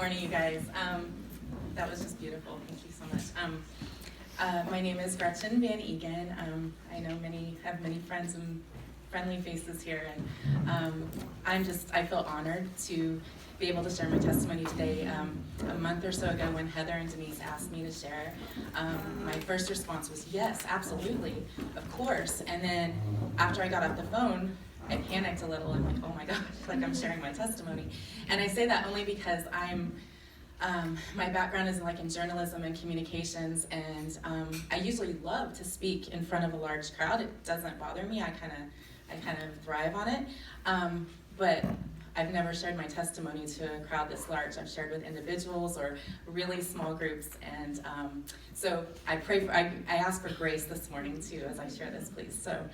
morning, you guys. That was just beautiful. Thank you so much. My name is Gretchen van Eeghen. I know have many friends and friendly faces here, and I feel honored to be able to share my testimony today. A month or so ago, when Heather and Denise asked me to share, my first response was yes, absolutely, of course. And then after I got off the phone, I panicked a little. I'm like, oh my gosh, like I'm sharing my testimony. And I say that only because my background is in journalism and communications, and I usually love to speak in front of a large crowd. It doesn't bother me. I kind of thrive on it. But I've never shared my testimony to a crowd this large. I've shared with individuals or really small groups, and so I ask for grace this morning too as I share this, please. So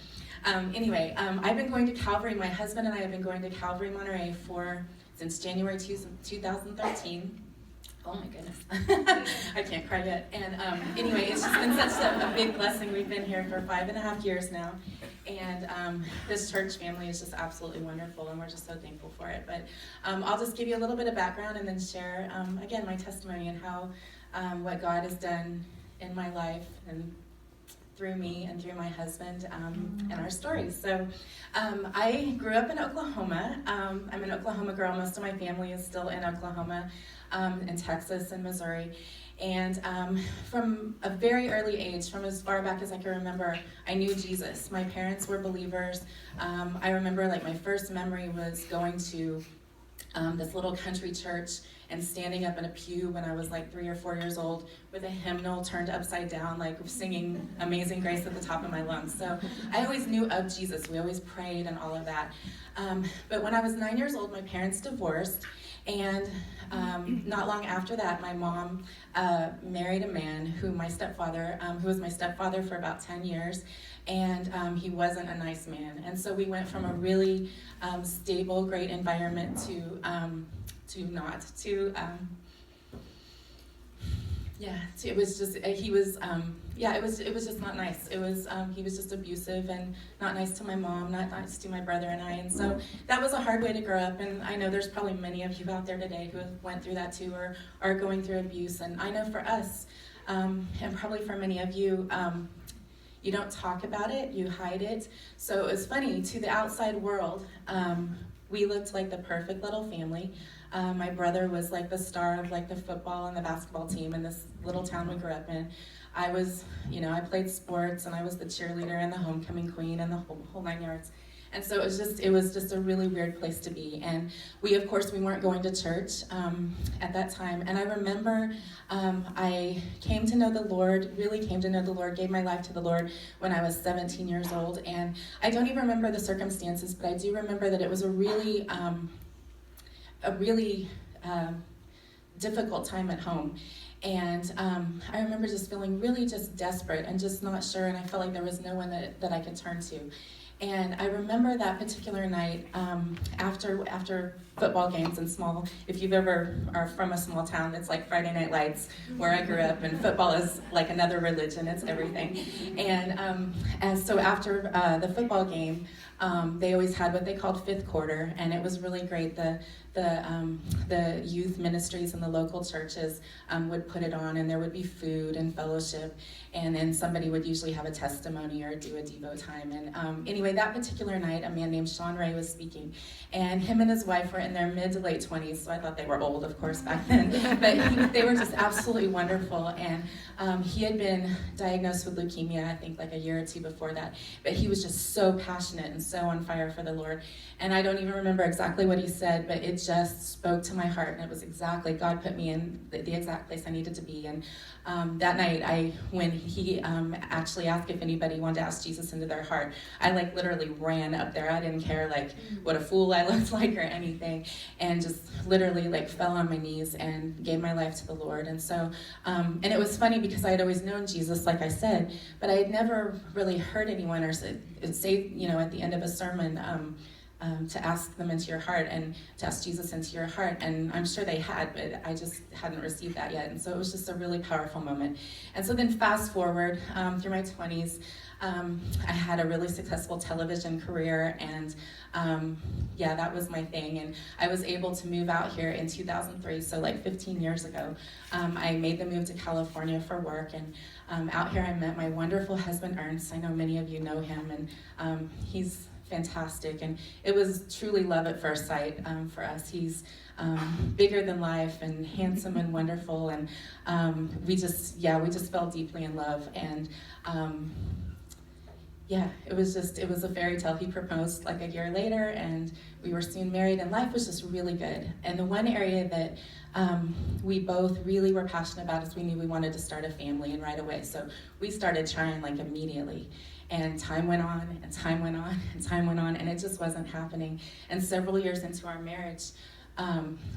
anyway, I've been going to Calvary. My husband and I have been going to Calvary, Monterey since January 2013. Oh my goodness, I can't cry yet. And anyway, it's just been such a big blessing. We've been here for 5.5 years now. And this church family is just absolutely wonderful, and we're just so thankful for it. But I'll just give you a little bit of background and then share, again, my testimony and how what God has done in my life and through me and through my husband and our stories. So I grew up in Oklahoma. I'm an Oklahoma girl. Most of my family is still in Oklahoma, in Texas and Missouri. And from a very early age, from as far back as I can remember, I knew Jesus. My parents were believers. I remember my first memory was going to this little country church and standing up in a pew when I was 3 or 4 years old with a hymnal turned upside down, singing Amazing Grace at the top of my lungs. So I always knew of Jesus. We always prayed and all of that. But when I was 9 years old, my parents divorced. And not long after that, my mom married a man who was my stepfather for about 10 years, and he wasn't a nice man. And so we went from a really stable, great environment to not. It was just it was just not nice. It was he was just abusive and not nice to my mom, not nice to my brother and I, and so that was a hard way to grow up. And I know there's probably many of you out there today who have went through that too, or are going through abuse. And I know for us, and probably for many of you, you don't talk about it, you hide it. So it was funny, to the outside world, we looked like the perfect little family. My brother was the star of the football and the basketball team in this little town we grew up in. I was, I played sports, and I was the cheerleader and the homecoming queen and the whole 9 yards. And so it was just a really weird place to be. And we weren't going to church at that time. And I remember I came to know the Lord, gave my life to the Lord when I was 17 years old. And I don't even remember the circumstances, but I do remember that it was a really difficult time at home. And I remember just feeling really just desperate and just not sure, and I felt like there was no one that I could turn to. And I remember that particular night, after football games if you've ever are from a small town, it's like Friday Night Lights where I grew up, and football is like another religion, it's everything. And so after the football game, they always had what they called fifth quarter, and it was really great. The youth ministries in the local churches would put it on, and there would be food and fellowship, and then somebody would usually have a testimony or do a Devo time. And anyway, that particular night, a man named Sean Ray was speaking, and him and his wife were in their mid to late 20s, so I thought they were old, of course, back then, but they were just absolutely wonderful. And he had been diagnosed with leukemia, I think a year or two before that, but he was just so passionate and so on fire for the Lord. And I don't even remember exactly what he said, but it just spoke to my heart, and it was exactly, God put me in the exact place I needed to be. And that night, when he actually asked if anybody wanted to ask Jesus into their heart, I literally ran up there. I didn't care what a fool I looked like or anything, and just literally fell on my knees and gave my life to the Lord. And so, and it was funny because I had always known Jesus, like I said, but I had never really heard anyone or say, at the end of a sermon, to ask them into your heart and to ask Jesus into your heart. And I'm sure they had, but I just hadn't received that yet. And so it was just a really powerful moment. And so then fast forward through my 20s, I had a really successful television career, and yeah, that was my thing. And I was able to move out here in 2003, so like 15 years ago. I made the move to California for work, and out here I met my wonderful husband, Ernst. I know many of you know him, and he's fantastic, and it was truly love at first sight for us. He's bigger than life and handsome and wonderful, and we just fell deeply in love. And yeah, it was a fairy tale. He proposed like a year later, and we were soon married, and life was just really good. And the one area that we both really were passionate about is we knew we wanted to start a family, and right away. So we started trying like immediately. And time went on, and time went on, and time went on, and it just wasn't happening. And several years into our marriage,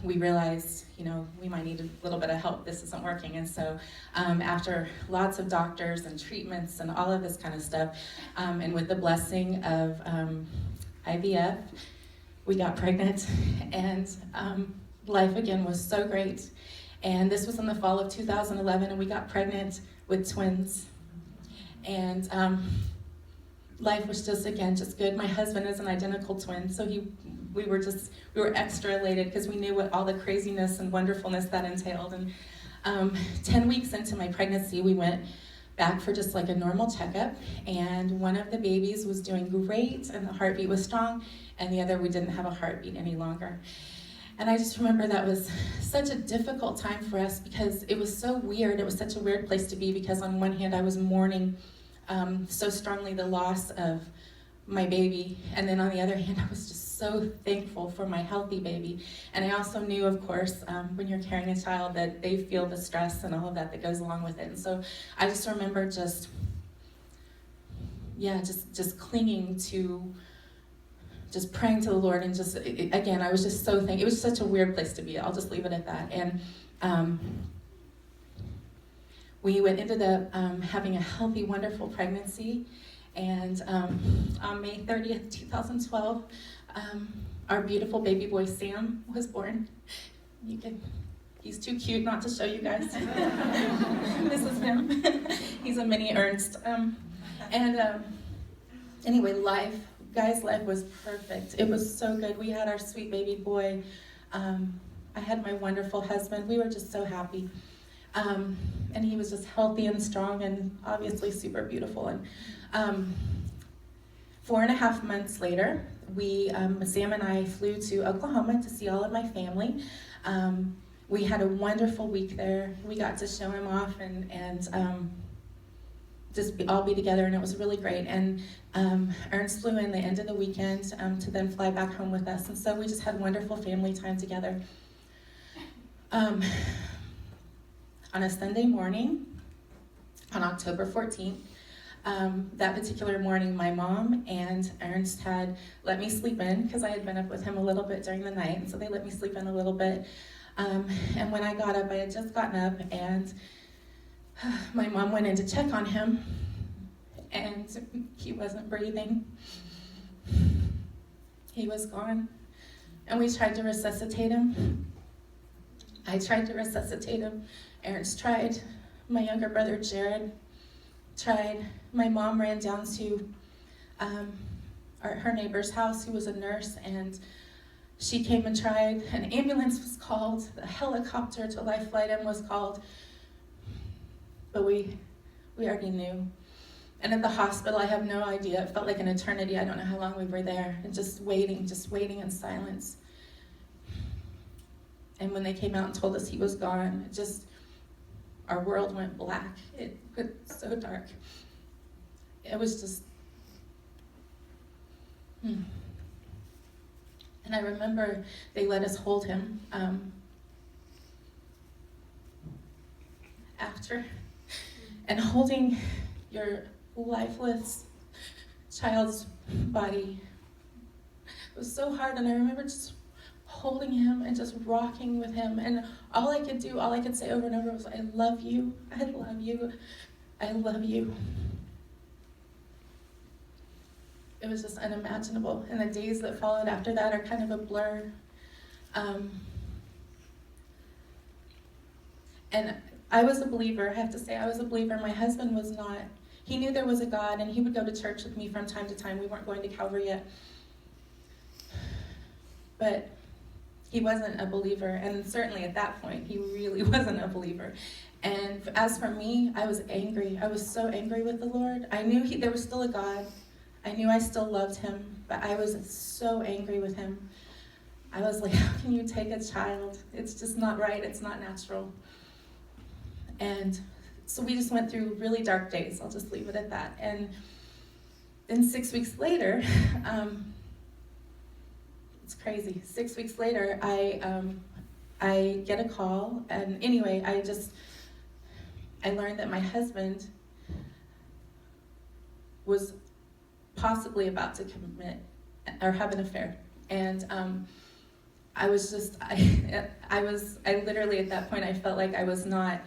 we realized, we might need a little bit of help. This isn't working. And so after lots of doctors and treatments and all of this kind of stuff, and with the blessing of IVF, we got pregnant, and life again was so great. And this was in the fall of 2011, and we got pregnant with twins. And life was just good. My husband is an identical twin, so we were extra elated because we knew what all the craziness and wonderfulness that entailed. And 10 weeks into my pregnancy, we went back for just like a normal checkup, and one of the babies was doing great and the heartbeat was strong, and the other, we didn't have a heartbeat any longer. And I just remember that was such a difficult time for us because it was so weird. It was such a weird place to be because on one hand I was mourning so strongly the loss of my baby, and then on the other hand I was just so thankful for my healthy baby. And I also knew, of course, when you're carrying a child, that they feel the stress and all of that goes along with it. And so I just remember just clinging to, just praying to the Lord, and again, I was just so thankful. It was such a weird place to be. I'll just leave it at that. And we ended up having a healthy, wonderful pregnancy. And on May 30th, 2012, our beautiful baby boy Sam was born. He's too cute not to show you guys. This is him. He's a mini Ernst. Anyway, life was perfect. It was so good. We had our sweet baby boy. I had my wonderful husband. We were just so happy. And he was just healthy and strong and obviously super beautiful. And 4.5 months later, Sam and I flew to Oklahoma to see all of my family. We had a wonderful week there. We got to show him off and all be together, and it was really great. And Ernst flew in the end of the weekend to then fly back home with us. And so we just had wonderful family time together. On a Sunday morning, on October 14th, that particular morning, my mom and Ernst had let me sleep in because I had been up with him a little bit during the night, and so they let me sleep in a little bit. And when I got up, I had just gotten up, and my mom went in to check on him, and he wasn't breathing. He was gone, and we tried to resuscitate him. I tried to resuscitate him. Ernst tried. My younger brother, Jared, tried. My mom ran down to her neighbor's house, who was a nurse, and she came and tried. An ambulance was called. A helicopter to Life Flight In was called. But we already knew. And at the hospital, I have no idea. It felt like an eternity. I don't know how long we were there. And just waiting in silence. And when they came out and told us he was gone, our world went black. It was so dark. It was just, And I remember they let us hold him after. And holding your lifeless child's body was so hard. And I remember just holding him and just rocking with him. And all I could say over and over was, I love you, I love you, I love you. It was just unimaginable. And the days that followed after that are kind of a blur. And I was a believer, I have to say, I was a believer. My husband was not. he knew there was a God, and he would go to church with me from time to time. We weren't going to Calvary yet. But he wasn't a believer, and certainly at that point, he really wasn't a believer. And as for me, I was angry. I was so angry with the Lord. I knew there was still a God. I knew I still loved him, but I was so angry with him. I was like, how can you take a child? It's just not right. It's not natural. And so we just went through really dark days. I'll just leave it at that. And then 6 weeks later, it's crazy. 6 weeks later, I get a call, and anyway, I learned that my husband was possibly about to commit or have an affair, and I literally at that point I felt like I was not.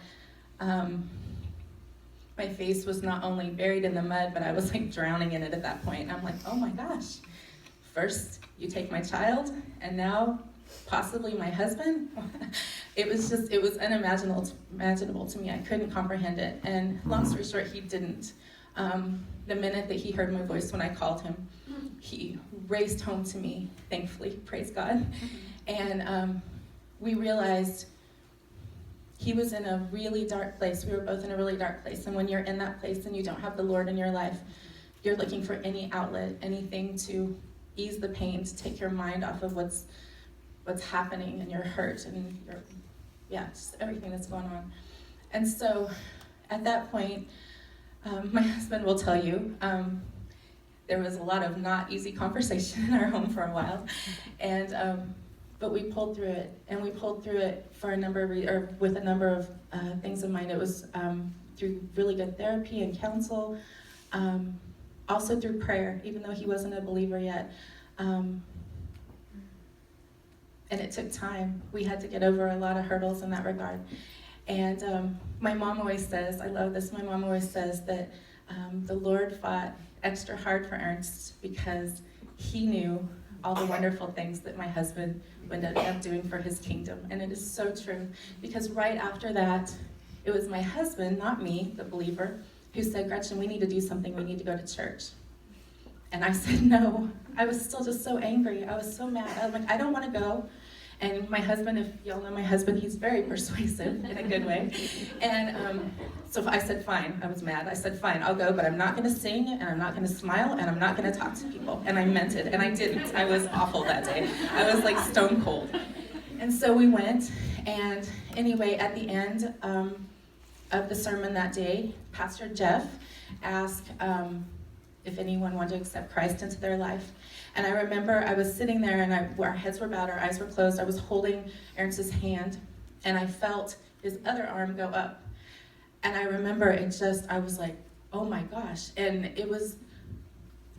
My face was not only buried in the mud, but I was like drowning in it at that point. And I'm like, oh my gosh. First, you take my child, and now possibly my husband. It was unimaginable to me. I couldn't comprehend it. And long story short, he didn't. The minute that he heard my voice when I called him, he raced home to me, thankfully, praise God. And we realized he was in a really dark place. We were both in a really dark place. And when you're in that place and you don't have the Lord in your life, you're looking for any outlet, anything to ease the pain, to take your mind off of what's happening and your hurt and just everything that's going on. And so at that point, my husband will tell you, there was a lot of not easy conversation in our home for a while. And but we pulled through it, and we pulled through it for a number of with a number of things in mind. It was through really good therapy and counsel, also through prayer, even though he wasn't a believer yet. And it took time. We had to get over a lot of hurdles in that regard. And my mom always says, I love this, my mom always says that the Lord fought extra hard for Ernst because he knew all the wonderful things that my husband would end up doing for his kingdom. And it is so true, because right after that, it was my husband, not me, the believer, who said, Gretchen, we need to do something, we need to go to church. And I said no. I was still just so angry. I was so mad. I was like, I don't want to go. And my husband, if y'all know my husband, he's very persuasive in a good way. And so I said, fine. I was mad. I said, fine, I'll go, but I'm not going to sing, and I'm not going to smile, and I'm not going to talk to people. And I meant it, and I didn't. I was awful that day. I was like stone cold. And so we went, and anyway, at the end of the sermon that day, Pastor Jeff asked if anyone wanted to accept Christ into their life. And I remember I was sitting there, and our heads were bowed, our eyes were closed. I was holding Ernst's hand, and I felt his other arm go up. And I remember I was like, oh my gosh. And it was,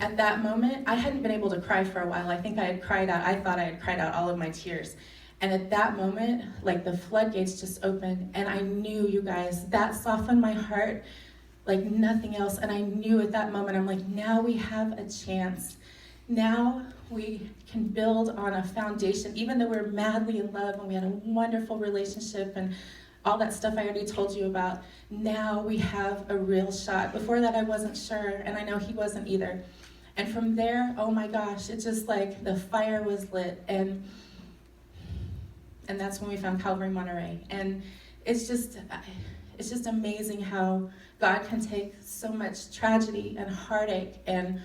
at that moment, I hadn't been able to cry for a while. I think I thought I had cried out all of my tears. And at that moment, like the floodgates just opened, and I knew, you guys, that softened my heart like nothing else. And I knew at that moment, I'm like, now we have a chance. Now we can build on a foundation, even though we're madly in love and we had a wonderful relationship and all that stuff I already told you about. Now we have a real shot. Before that, I wasn't sure, and I know he wasn't either. And from there, oh my gosh, it's just like the fire was lit, and that's when we found Calvary, Monterey. And it's just amazing how God can take so much tragedy and heartache and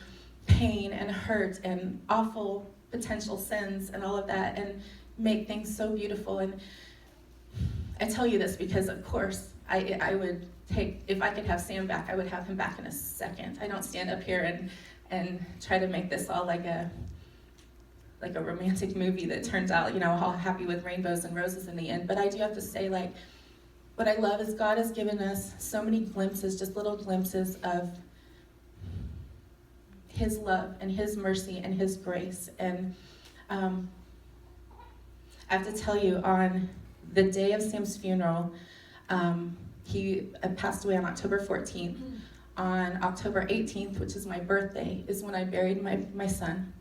pain and hurt and awful potential sins and all of that and make things so beautiful. And I tell you this because, of course, I would take, if I could have Sam back, I would have him back in a second. I don't stand up here and try to make this all like a romantic movie that turns out, all happy with rainbows and roses in the end. But I do have to say, like, what I love is God has given us so many glimpses, just little glimpses of His love and His mercy and His grace. And I have to tell you, on the day of Sam's funeral, he passed away on October 14th. On October 18th, which is my birthday, is when I buried my son.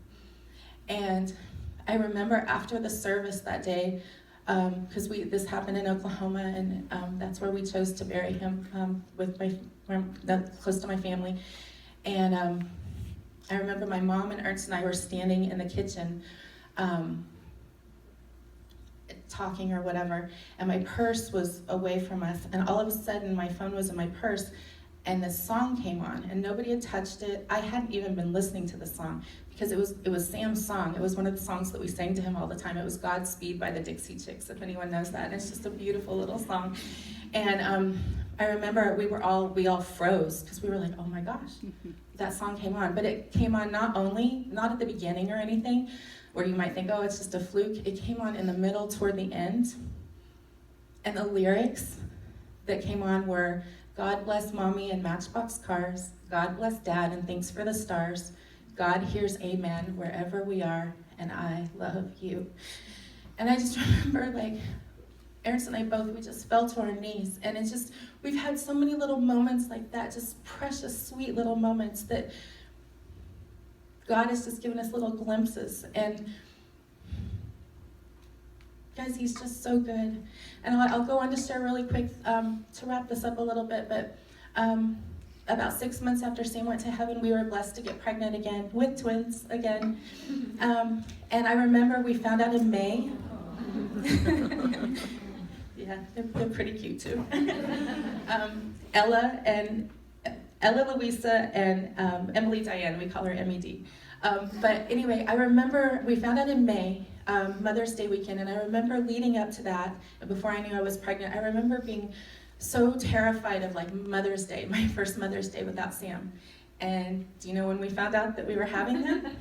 And I remember after the service that day, because this happened in Oklahoma, and that's where we chose to bury him, close to my family. And I remember my mom and Ernst and I were standing in the kitchen talking or whatever, and my purse was away from us, and all of a sudden my phone was in my purse, and this song came on, and nobody had touched it. I hadn't even been listening to the song, because it was Sam's song. It was one of the songs that we sang to him all the time. It was Godspeed by the Dixie Chicks, if anyone knows that, and it's just a beautiful little song. And I remember we all froze, because we were like, oh my gosh, that song came on. But it came on not at the beginning or anything, where you might think, oh, it's just a fluke. It came on in the middle toward the end. And the lyrics that came on were, God bless Mommy and Matchbox cars. God bless Dad and thanks for the stars. God hears amen wherever we are, and I love you. And I just remember, like, Ernst and I we just fell to our knees. And it's just, we've had so many little moments like that, just precious, sweet little moments that God has just given us little glimpses. And guys, he's just so good. And I'll go on to share really quick to wrap this up a little bit, but about 6 months after Sam went to heaven, we were blessed to get pregnant again with twins again. And I remember we found out in May. Yeah, they're pretty cute too. Ella Louisa and Emily Diane, we call her MED. But anyway, I remember we found out in May, Mother's Day weekend, and I remember leading up to that, before I knew I was pregnant, I remember being so terrified of like Mother's Day, my first Mother's Day without Sam. And do you know when we found out that we were having them?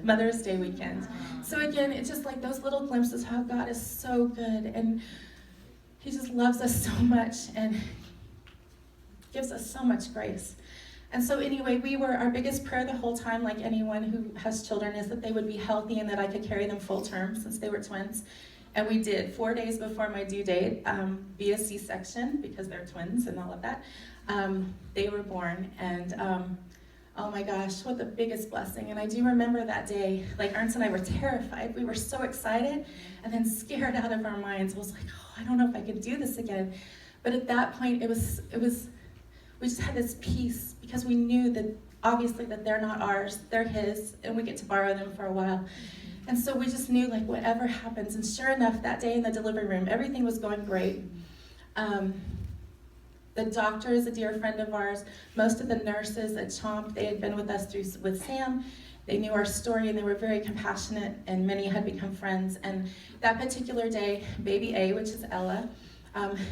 Mother's Day weekend. So again, it's just like those little glimpses how God is so good, and he just loves us so much and gives us so much grace. And so anyway, our biggest prayer the whole time, like anyone who has children, is that they would be healthy and that I could carry them full term since they were twins. And we did, 4 days before my due date, via C-section, because they're twins and all of that. They were born, and oh my gosh, what the biggest blessing. And I do remember that day, like Ernst and I were terrified. We were so excited and then scared out of our minds. I was like, oh, I don't know if I could do this again. But at that point, we just had this peace, because we knew that obviously that they're not ours, they're his, and we get to borrow them for a while. And so we just knew, like, whatever happens. And sure enough, that day in the delivery room, everything was going great. The doctor is a dear friend of ours. Most of the nurses at Chomp, they had been with us with Sam. They knew our story, and they were very compassionate, and many had become friends. And that particular day, baby A, which is Ella,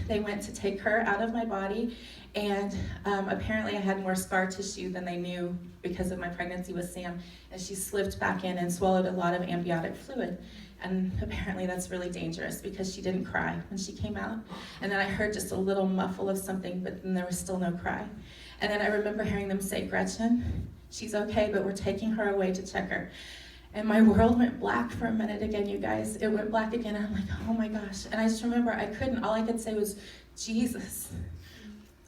they went to take her out of my body, and apparently I had more scar tissue than they knew because of my pregnancy with Sam, and she slipped back in and swallowed a lot of amniotic fluid. And apparently that's really dangerous, because she didn't cry when she came out. And then I heard just a little muffle of something, but then there was still no cry. And then I remember hearing them say, Gretchen, she's okay, but we're taking her away to check her. And my world went black for a minute again, you guys. It went black again, and I'm like, oh my gosh. And I just remember all I could say was, Jesus.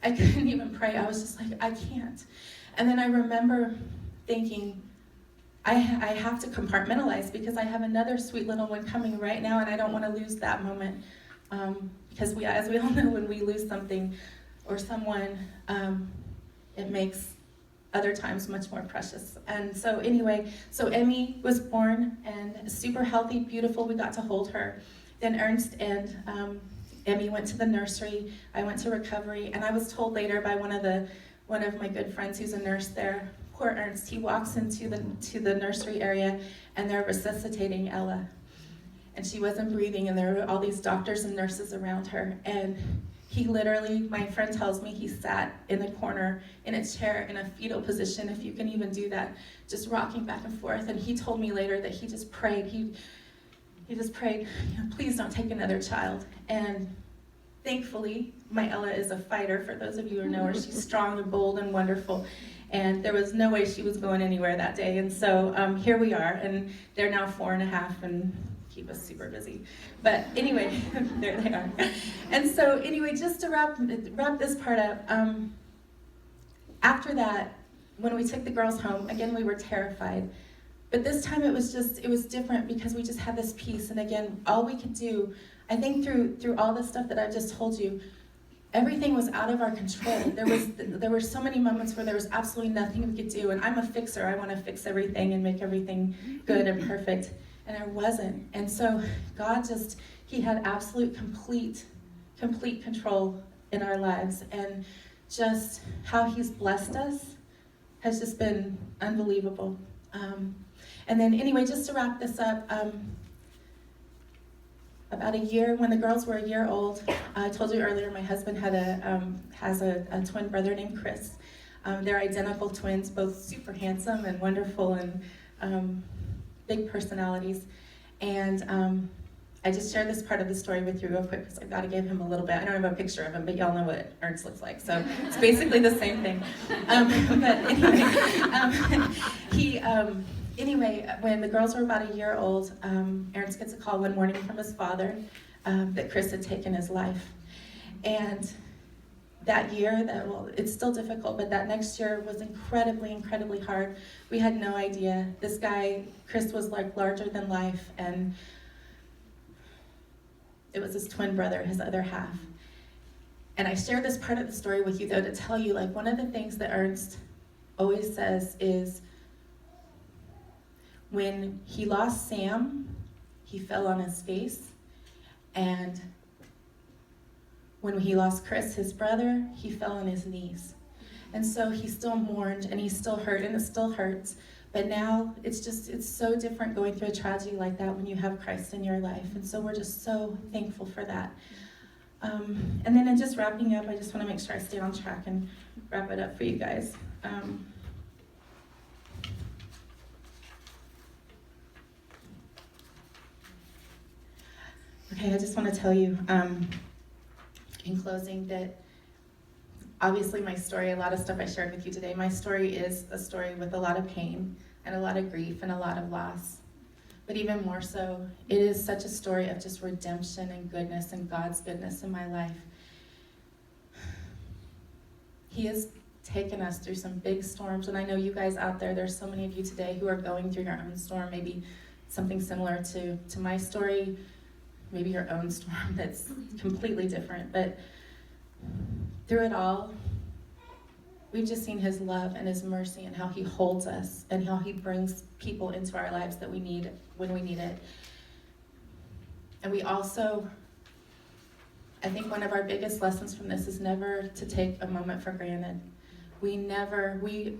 I couldn't even pray. I was just like, I can't. And then I remember thinking, I have to compartmentalize, because I have another sweet little one coming right now, and I don't want to lose that moment. Because as we all know, when we lose something or someone, it makes other times much more precious. And so anyway, so Emmy was born, and super healthy, beautiful. We got to hold her. Then Ernst and Emmy went to the nursery. I went to recovery, and I was told later by one of my good friends who's a nurse there, poor Ernst, he walks into the nursery area, and they're resuscitating Ella. And she wasn't breathing, and there were all these doctors and nurses around her. And he literally, my friend tells me, he sat in the corner in a chair in a fetal position, if you can even do that, just rocking back and forth. And he told me later that he just prayed. He just prayed, please don't take another child. And thankfully, my Ella is a fighter. For those of you who know her, she's strong and bold and wonderful. And there was no way she was going anywhere that day. And so here we are, and they're now 4.5 and keep us super busy. But anyway, there they are. And so anyway, just to wrap this part up, after that, when we took the girls home, again, we were terrified. But this time it was different, because we just had this peace. And again, all we could do, I think through all the stuff that I just told you, everything was out of our control. There were so many moments where there was absolutely nothing we could do, and I'm a fixer. I want to fix everything and make everything good and perfect, and I wasn't. And so God he had absolute, complete control in our lives, and just how he's blessed us has just been unbelievable. And then anyway, just to wrap this up, about a year, when the girls were a year old, I told you earlier, my husband has a twin brother named Chris. They're identical twins, both super handsome and wonderful and big personalities. And I just share this part of the story with you real quick because I've got to give him a little bit. I don't have a picture of him, but y'all know what Ernst looks like. So it's basically the same thing. Anyway, when the girls were about a year old, Ernst gets a call one morning from his father that Chris had taken his life. And that year, it's still difficult, but that next year was incredibly hard. We had no idea. This guy, Chris, was like larger than life, and it was his twin brother, his other half. And I share this part of the story with you, though, to tell you, like, one of the things that Ernst always says is, when he lost Sam, he fell on his face. And when he lost Chris, his brother, he fell on his knees. And so he still mourned, and he still hurt, and it still hurts. But now it's so different going through a tragedy like that when you have Christ in your life. And so we're just so thankful for that. And then in just wrapping up, I just want to make sure I stay on track and wrap it up for you guys. Okay, I just want to tell you in closing that obviously my story, a lot of stuff I shared with you today, my story is a story with a lot of pain and a lot of grief and a lot of loss. But even more so, it is such a story of just redemption and goodness and God's goodness in my life. He has taken us through some big storms, and I know you guys out there's so many of you today who are going through your own storm, maybe something similar to my story, maybe your own storm that's completely different. But through it all, we've just seen his love and his mercy and how he holds us and how he brings people into our lives that we need when we need it. And we also, I think one of our biggest lessons from this is never to take a moment for granted. We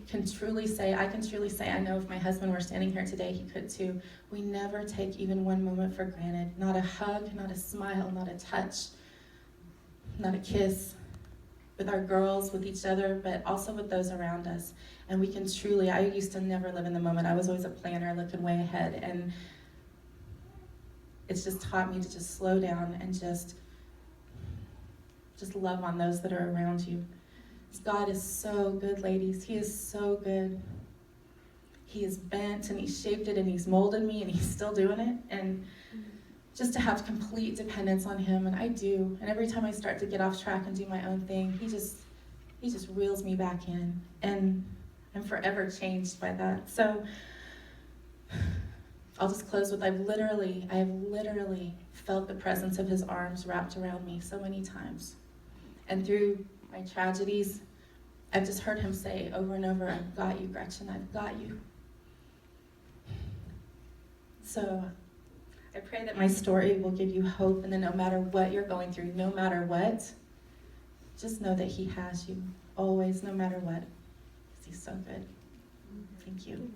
can truly say, I know if my husband were standing here today, he could too. We never take even one moment for granted. Not a hug, not a smile, not a touch, not a kiss with our girls, with each other, but also with those around us. And we can truly, I used to never live in the moment. I was always a planner looking way ahead. And it's just taught me to just slow down and just love on those that are around you. God is so good, ladies. He is so good. He is bent and he's shaped it and he's molded me and he's still doing it. And just to have complete dependence on him, and I do. And every time I start to get off track and do my own thing, he just reels me back in. And I'm forever changed by that. So I'll just close with I have literally felt the presence of his arms wrapped around me so many times. And through my tragedies, I've just heard him say over and over, I've got you, Gretchen, I've got you. So I pray that my story will give you hope, and that no matter what you're going through, no matter what, just know that he has you, always, no matter what, because he's so good. Thank you.